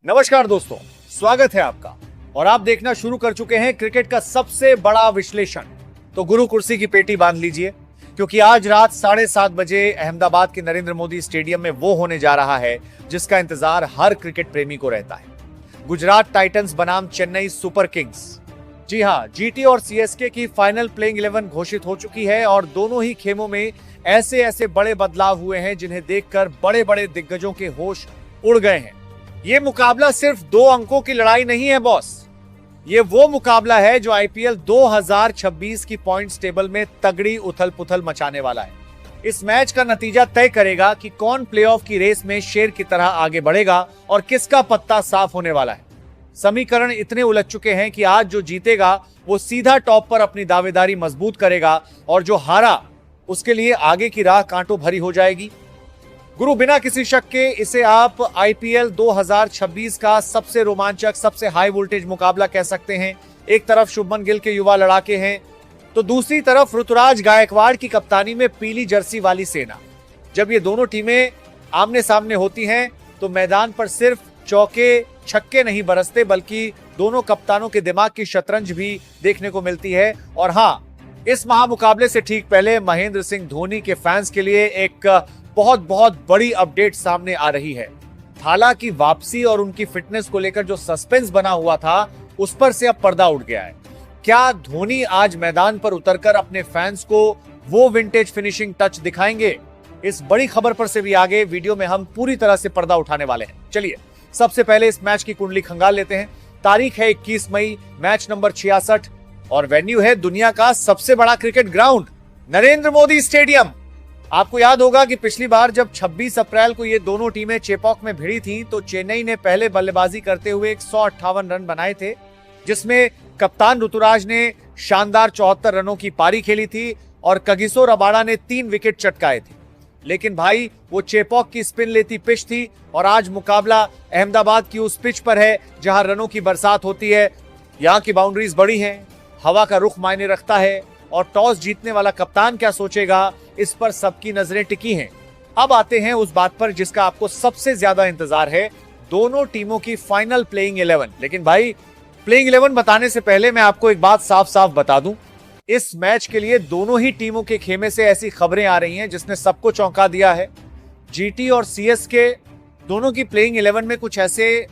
नमस्कार दोस्तों, स्वागत है आपका। और आप देखना शुरू कर चुके हैं क्रिकेट का सबसे बड़ा विश्लेषण। तो गुरु कुर्सी की पेटी बांध लीजिए, क्योंकि आज रात 7:30 बजे अहमदाबाद के नरेंद्र मोदी स्टेडियम में वो होने जा रहा है जिसका इंतजार हर क्रिकेट प्रेमी को रहता है। गुजरात टाइटंस बनाम चेन्नई सुपर किंग्स। जी हाँ, जीटी और सीएसके की फाइनल प्लेइंग 11 घोषित हो चुकी है और दोनों ही खेमों में ऐसे ऐसे बड़े बदलाव हुए हैं जिन्हें देखकर बड़े बड़े दिग्गजों के होश उड़ गए हैं। ये मुकाबला सिर्फ 2 अंकों की लड़ाई नहीं है बॉस, ये वो मुकाबला है जो आईपीएल 2026 की पॉइंट्स टेबल में तगड़ी उथल पुथल मचाने वाला है। इस मैच का नतीजा तय करेगा कि कौन प्लेऑफ की रेस में शेर की तरह आगे बढ़ेगा और किसका पत्ता साफ होने वाला है। समीकरण इतने उलझ चुके हैं कि आज जो जीतेगा वो सीधा टॉप पर अपनी दावेदारी मजबूत करेगा और जो हारा उसके लिए आगे की राह कांटों भरी हो जाएगी। गुरु, बिना किसी शक के इसे आप आईपीएल 2026 का सबसे रोमांचक, सबसे हाई वोल्टेज मुकाबला कह सकते हैं। एक तरफ शुभमन गिल के युवा लड़ाके हैं तो दूसरी तरफ ऋतुराज गायकवाड़ की कप्तानी में पीली जर्सी वाली सेना। जब ये दोनों टीमें आमने सामने होती हैं तो मैदान पर सिर्फ चौके छक्के नहीं बरसते, बल्कि दोनों कप्तानों के दिमाग की शतरंज भी देखने को मिलती है। और हाँ, इस महामुकाबले से ठीक पहले महेंद्र सिंह धोनी के फैंस के लिए एक बहुत बड़ी अपडेट सामने आ रही है। थाला की वापसी और उनकी फिटनेस को लेकर जो सस्पेंस बना हुआ था उस पर से अब पर्दा उठ गया है। क्या धोनी आज मैदान पर उतरकर अपने फैंस को वो विंटेज फिनिशिंग टच दिखाएंगे? इस बड़ी खबर पर से भी आगे वीडियो में हम पूरी तरह से पर्दा उठाने वाले हैं। चलिए सबसे पहले इस मैच की कुंडली खंगाल लेते हैं। तारीख है 21 मई, मैच नंबर 66 और वेन्यू है दुनिया का सबसे बड़ा cricket ground Narendra Modi stadium. आपको याद होगा कि पिछली बार जब 26 अप्रैल को ये दोनों टीमें चेपॉक में भिड़ी थीं तो चेन्नई ने पहले बल्लेबाजी करते हुए 158 रन बनाए थे, जिसमें कप्तान ऋतुराज ने शानदार 74 रनों की पारी खेली थी और कगिसो रबाडा ने 3 विकेट चटकाए थे। लेकिन भाई, वो चेपॉक की स्पिन लेती पिच थी और आज मुकाबला अहमदाबाद की उस पिच पर है जहां रनों की बरसात होती है। यहाँ की बाउंड्रीज बड़ी हैं, हवा का रुख मायने रखता है और टॉस जीतने वाला कप्तान क्या सोचेगा, इस पर सबकी नजरें टिकी हैं। अब आते हैं उस बात पर जिसका आपको सबसे ज्यादा इंतजार है, दोनों टीमों की फाइनल प्लेइंग 11। लेकिन भाई, प्लेइंग 11 बताने से पहले मैं आपको एक बात साफ साफ बता दूं, इस मैच के लिए दोनों ही टीमों के खेमे से ऐसी खबरें आ रही हैं जिसने सबको चौंका दिया है। जीटी और सीएसके दोनों की प्लेइंग 11 में कुछ ऐसे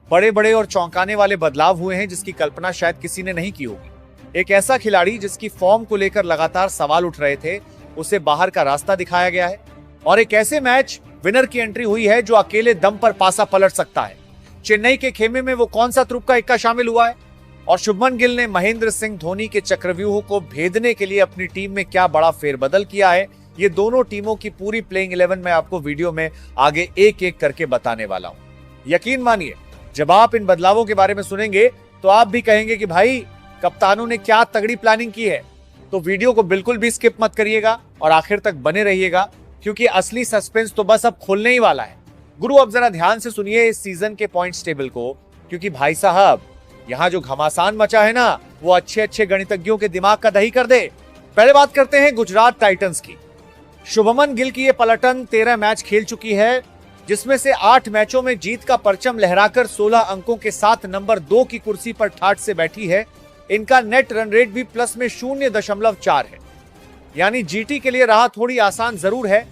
बड़े बड़े और चौंकाने वाले बदलाव हुए हैं जिसकी कल्पना शायद किसी ने नहीं की होगी। एक ऐसा खिलाड़ी जिसकी फॉर्म को लेकर लगातार सवाल उठ रहे थे, उसे बाहर का रास्ता दिखाया गया है। और एक ऐसे मैच विनर की एंट्री हुई है जो अकेले दम पर पासा पलट सकता है। चेन्नई के खेमे में वो कौन सा तुरुप इक्का शामिल हुआ है और शुभमन गिल ने महेंद्र सिंह धोनी के चक्रव्यूह को भेदने के लिए अपनी टीम में क्या बड़ा फेरबदल किया है, ये दोनों टीमों की पूरी प्लेइंग 11 में आपको वीडियो में आगे एक एक करके बताने वाला हूं। यकीन मानिए, जब आप इन बदलावों के बारे में सुनेंगे तो आप भी कहेंगे कि भाई, कप्तानों ने क्या तगड़ी प्लानिंग की है। तो वीडियो को बिल्कुल भी स्किप मत करिएगा और आखिर तक बने रहिएगा, क्योंकि असली सस्पेंस तो बस अब खुलने ही वाला है। गुरु, अब जरा ध्यान से सुनिए इस सीजन के पॉइंट्स टेबल को, क्योंकि भाई साहब, यहाँ जो घमासान मचा है ना, वो अच्छे अच्छे गणितज्ञों के दिमाग का दही कर दे। पहले बात करते हैं गुजरात टाइटंस की। शुभमन गिल की ये पलटन 13 मैच खेल चुकी है, जिसमें से 8 मैचों में जीत का परचम लहराकर 16 अंकों के साथ नंबर 2 की कुर्सी पर ठाठ से बैठी है। इनका नेट रन रेट भी प्लस में 0.4 है। यानी जीटी के लिए राह थोड़ी आसान जरूर है,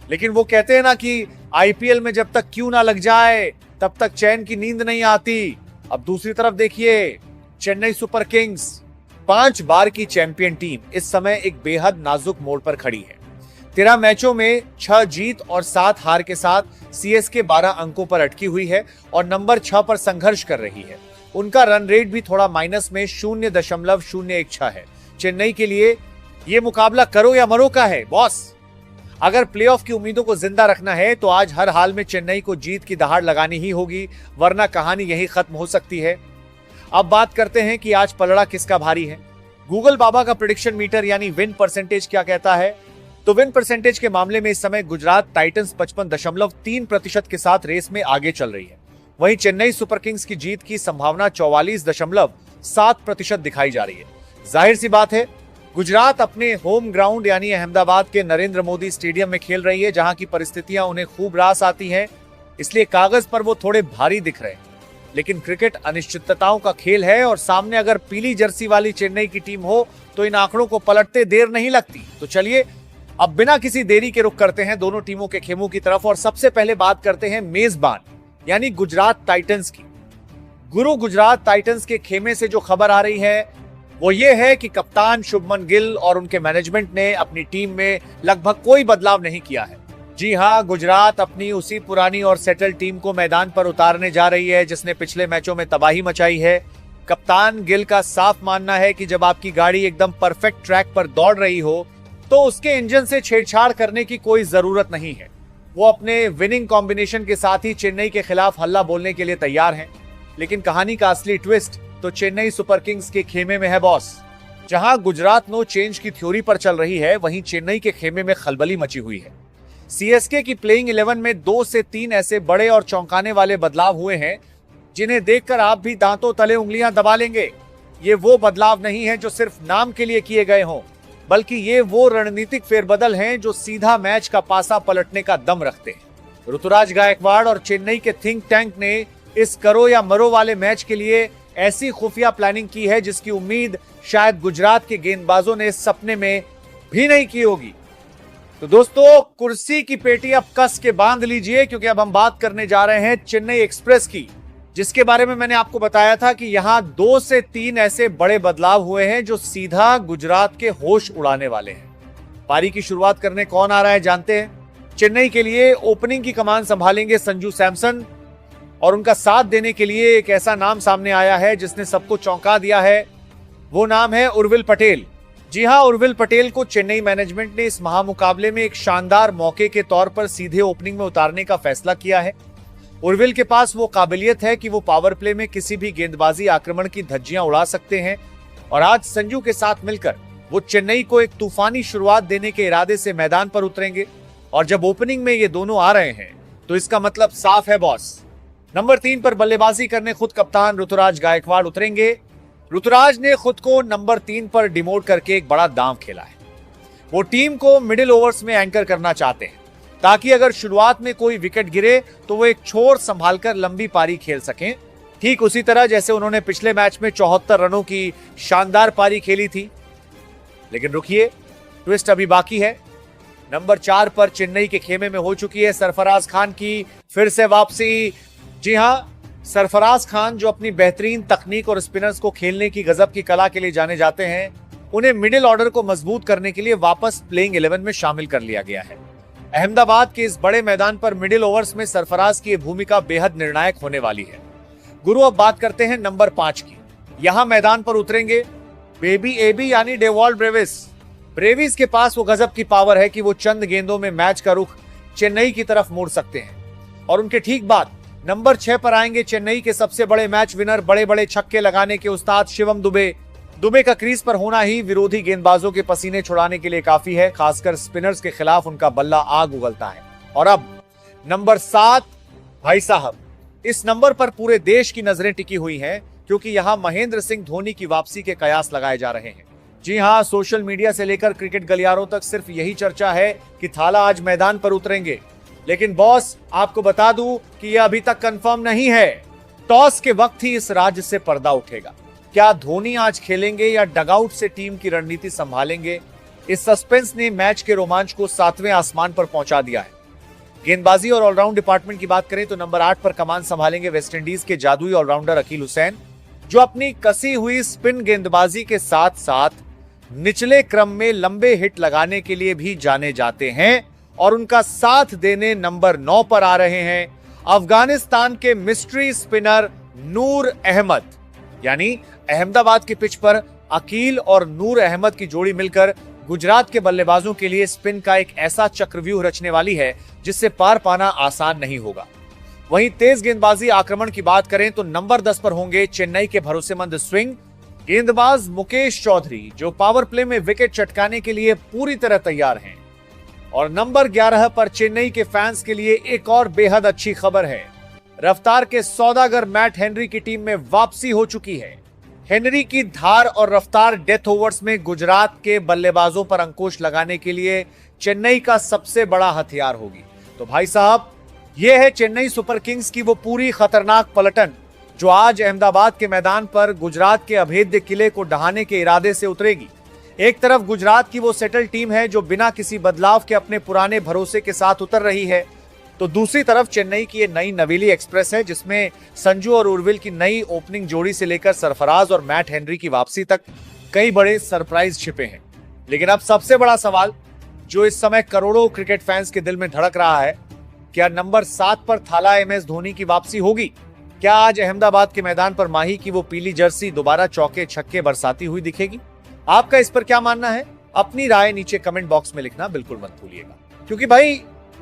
लेकिन वो कहते हैं ना कि आईपीएल में जब तक क्यों ना लग जाए तब तक चैन की नींद नहीं आती। अब दूसरी तरफ देखिए, चेन्नई सुपर किंग्स 5 बार की चैंपियन टीम इस समय एक बेहद नाजुक मोड़ पर खड़ी है। 13 मैचों में 6 जीत और 7 हार के साथ सीएसके 12 अंकों पर अटकी हुई है और नंबर 6 पर संघर्ष कर रही है। उनका रन रेट भी थोड़ा माइनस में 0.016 है। चेन्नई के लिए यह मुकाबला करो या मरो का है बॉस। अगर प्लेऑफ की उम्मीदों को जिंदा रखना है तो आज हर हाल में चेन्नई को जीत की दहाड़ लगानी ही होगी, वरना कहानी यही खत्म हो सकती है। अब बात करते हैं कि आज पलड़ा किसका भारी है। गूगल बाबा का प्रेडिक्शन मीटर यानी विन परसेंटेज क्या कहता है, तो विन परसेंटेज के मामले में इस समय गुजरात टाइटंस 55.3% के साथ रेस में आगे चल रही है। वहीं चेन्नई सुपर किंग्स की जीत की संभावना 44.7% दिखाई जा रही है। जाहिर सी बात है, गुजरात अपने होम ग्राउंड यानी अहमदाबाद के नरेंद्र मोदी स्टेडियम में खेल रही है, जहां की परिस्थितियां उन्हें खूब रास आती हैं, इसलिए कागज पर वो थोड़े भारी दिख रहे हैं। लेकिन क्रिकेट अनिश्चितताओं का खेल है और सामने अगर पीली जर्सी वाली चेन्नई की टीम हो तो इन आंकड़ों को पलटते देर नहीं लगती। तो चलिए अब बिना किसी देरी के रुख करते हैं दोनों टीमों के खेमों की तरफ और सबसे पहले बात करते हैं मेजबान यानी गुजरात टाइटंस की। गुरु गुजरात टाइटंस के खेमे से जो खबर आ रही है वो ये है कि कप्तान शुभमन गिल और उनके मैनेजमेंट ने अपनी टीम में लगभग कोई बदलाव नहीं किया है। जी हां, गुजरात अपनी उसी पुरानी और सेटल टीम को मैदान पर उतारने जा रही है जिसने पिछले मैचों में तबाही मचाई है। कप्तान गिल का साफ मानना है कि जब आपकी गाड़ी एकदम परफेक्ट ट्रैक पर दौड़ रही हो तो उसके इंजन से छेड़छाड़ करने की कोई जरूरत नहीं है। वो अपने विनिंग कॉम्बिनेशन के साथ ही चेन्नई के खिलाफ हल्ला बोलने के लिए तैयार हैं। लेकिन कहानी का असली ट्विस्ट तो चेन्नई सुपर किंग्स के खेमे में है बॉस। जहां गुजरात नो चेंज की थ्योरी पर चल रही है वहीं चेन्नई के खेमे में खलबली मची हुई है। सीएसके की प्लेइंग 11 में 2 से 3 ऐसे बड़े और चौंकाने वाले बदलाव हुए हैं जिन्हें देखकर आप भी दांतों तले उंगलियां दबा लेंगे। ये वो बदलाव नहीं है जो सिर्फ नाम के लिए किए गए हों, बल्कि ये वो रणनीतिक फेरबदल हैं जो सीधा मैच का पासा पलटने का दम रखते हैं। ऋतुराज गायकवाड़ और चेन्नई के थिंक टैंक ने इस करो या मरो वाले मैच के लिए ऐसी खुफिया प्लानिंग की है जिसकी उम्मीद शायद गुजरात के गेंदबाजों ने सपने में भी नहीं की होगी। तो दोस्तों कुर्सी की पेटी अब कस के बांध लीजिए क्योंकि अब हम बात करने जा रहे हैं चेन्नई एक्सप्रेस की, जिसके बारे में मैंने आपको बताया था कि यहां 2 से 3 ऐसे बड़े बदलाव हुए हैं जो सीधा गुजरात के होश उड़ाने वाले हैं। पारी की शुरुआत करने कौन आ रहा है जानते हैं? चेन्नई के लिए ओपनिंग की कमान संभालेंगे संजू सैमसन और उनका साथ देने के लिए एक ऐसा नाम सामने आया है जिसने सबको चौंका दिया है। वो नाम है उर्विल पटेल। जी हां, उर्विल पटेल को चेन्नई मैनेजमेंट ने इस महामुकाबले में एक शानदार मौके के तौर पर सीधे ओपनिंग में उतारने का फैसला किया है। उर्विल के पास वो काबिलियत है कि वो पावर प्ले में किसी भी गेंदबाजी आक्रमण की धज्जियां उड़ा सकते हैं और आज संजू के साथ मिलकर वो चेन्नई को एक तूफानी शुरुआत देने के इरादे से मैदान पर उतरेंगे। और जब ओपनिंग में ये दोनों आ रहे हैं तो इसका मतलब साफ है बॉस। नंबर 3 पर बल्लेबाजी करने खुद कप्तान ऋतुराज गायकवाड़ उतरेंगे। ऋतुराज ने खुद को नंबर 3 पर डिमोट करके एक बड़ा दांव खेला है। वो टीम को मिडिल ओवर्स में एंकर करना चाहते हैं ताकि अगर शुरुआत में कोई विकेट गिरे तो वो एक छोर संभालकर लंबी पारी खेल सकें, ठीक उसी तरह जैसे उन्होंने पिछले मैच में 74 रनों की शानदार पारी खेली थी। लेकिन रुकिए, ट्विस्ट अभी बाकी है। नंबर 4 पर चेन्नई के खेमे में हो चुकी है सरफराज खान की फिर से वापसी। जी हां, सरफराज खान जो अपनी बेहतरीन तकनीक और स्पिनर्स को खेलने की गजब की कला के लिए जाने जाते हैं, उन्हें मिडिल ऑर्डर को मजबूत करने के लिए वापस प्लेइंग 11 में शामिल कर लिया गया है। अहमदाबाद के इस बड़े मैदान पर मिडिल ओवर्स में सरफराज की भूमिका बेहद निर्णायक होने वाली है। गुरु अब बात करते हैं नंबर 5 की। यहां मैदान पर उतरेंगे बेबी एबी यानी डेवॉल्ट ब्रेविस। ब्रेविस के पास वो गजब की पावर है कि वो चंद गेंदों में मैच का रुख चेन्नई की तरफ मोड़ सकते हैं। और उनके ठीक बाद नंबर 6 पर आएंगे चेन्नई के सबसे बड़े मैच विनर, बड़े बड़े छक्के लगाने के उस्ताद शिवम दुबे। दुबे का क्रीज पर होना ही विरोधी गेंदबाजों के पसीने छुड़ाने के लिए काफी है, खासकर स्पिनर्स के खिलाफ उनका बल्ला आग उगलता है। और अब नंबर 7, भाई साहब, इस नंबर पर पूरे देश की नजरें टिकी हुई हैं क्योंकि यहां महेंद्र सिंह धोनी की वापसी के कयास लगाए जा रहे हैं। जी हां, सोशल मीडिया से लेकर क्रिकेट गलियारों तक सिर्फ यही चर्चा है कि थाला आज मैदान पर उतरेंगे। लेकिन बॉस, आपको बता दूं कि यह अभी तक कंफर्म नहीं है। टॉस के वक्त ही इस राज्य से पर्दा उठेगा। क्या धोनी आज खेलेंगे या डगआउट से टीम की रणनीति संभालेंगे? इस सस्पेंस ने मैच के रोमांच को 7वें आसमान पर पहुंचा दिया है। गेंदबाजी और ऑलराउंड डिपार्टमेंट की बात करें तो नंबर 8 पर कमान संभालेंगे वेस्टइंडीज के जादुई ऑलराउंडर अकील हुसैन, जो अपनी कसी हुई स्पिन गेंदबाजी के साथ साथ निचले क्रम में लंबे हिट लगाने के लिए भी जाने जाते हैं। और उनका साथ देने नंबर 9 पर आ रहे हैं अफगानिस्तान के मिस्ट्री स्पिनर नूर अहमद। यानी अहमदाबाद की पिच पर अकील और नूर अहमद की जोड़ी मिलकर गुजरात के बल्लेबाजों के लिए स्पिन का एक ऐसा चक्रव्यूह रचने वाली है जिससे पार पाना आसान नहीं होगा। वहीं तेज गेंदबाजी आक्रमण की बात करें तो नंबर 10 पर होंगे चेन्नई के भरोसेमंद स्विंग गेंदबाज मुकेश चौधरी, जो पावर प्ले में विकेट चटकाने के लिए पूरी तरह तैयार हैं। और नंबर 11 पर चेन्नई के फैंस के लिए एक और बेहद अच्छी खबर है। रफ्तार के सौदागर मैट हेनरी की टीम में वापसी हो चुकी है। हेनरी की धार और रफ्तार डेथ ओवर्स में गुजरात के बल्लेबाजों पर अंकुश लगाने के लिए चेन्नई का सबसे बड़ा हथियार होगी। तो भाई साहब, यह है चेन्नई सुपर किंग्स की वो पूरी खतरनाक पलटन जो आज अहमदाबाद के मैदान पर गुजरात के अभेद्य किले को ढहाने के इरादे से उतरेगी। एक तरफ गुजरात की वो सेटल टीम है जो बिना किसी बदलाव के अपने पुराने भरोसे के साथ उतर रही है, तो दूसरी तरफ चेन्नई की ये नई नवीली एक्सप्रेस है जिसमें संजू और उर्विल की नई ओपनिंग जोड़ी से लेकर सरफराज और मैट हेनरी की वापसी तक कई बड़े सरप्राइज छिपे हैं। लेकिन अब सबसे बड़ा सवाल जो इस समय करोड़ों क्रिकेट फैंस के दिल में धड़क रहा है, क्या नंबर 7 पर थाला MS धोनी की वापसी होगी? क्या आज अहमदाबाद के मैदान पर माही की वो पीली जर्सी दोबारा चौके छक्के बरसाती हुई दिखेगी? आपका इस पर क्या मानना है? अपनी राय नीचे कमेंट बॉक्स में लिखना बिल्कुल मत भूलिएगा, क्योंकि भाई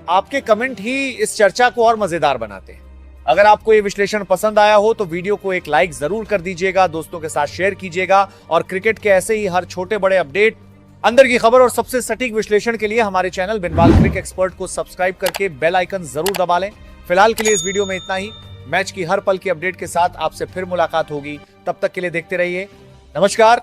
आपके कमेंट ही इस चर्चा को और मजेदार बनाते हैं। अगर आपको ये विश्लेषण पसंद आया हो तो वीडियो को एक लाइक जरूर कर दीजिएगा, दोस्तों के साथ शेयर कीजिएगा और क्रिकेट के ऐसे ही हर छोटे बड़े अपडेट, अंदर की खबर और सबसे सटीक विश्लेषण के लिए हमारे चैनल बिनवाल क्रिक एक्सपर्ट को सब्सक्राइब करके बेल आइकन जरूर दबा लें। फिलहाल के लिए इस वीडियो में इतना ही। मैच की हर पल की अपडेट के साथ आपसे फिर मुलाकात होगी, तब तक के लिए देखते रहिए। नमस्कार।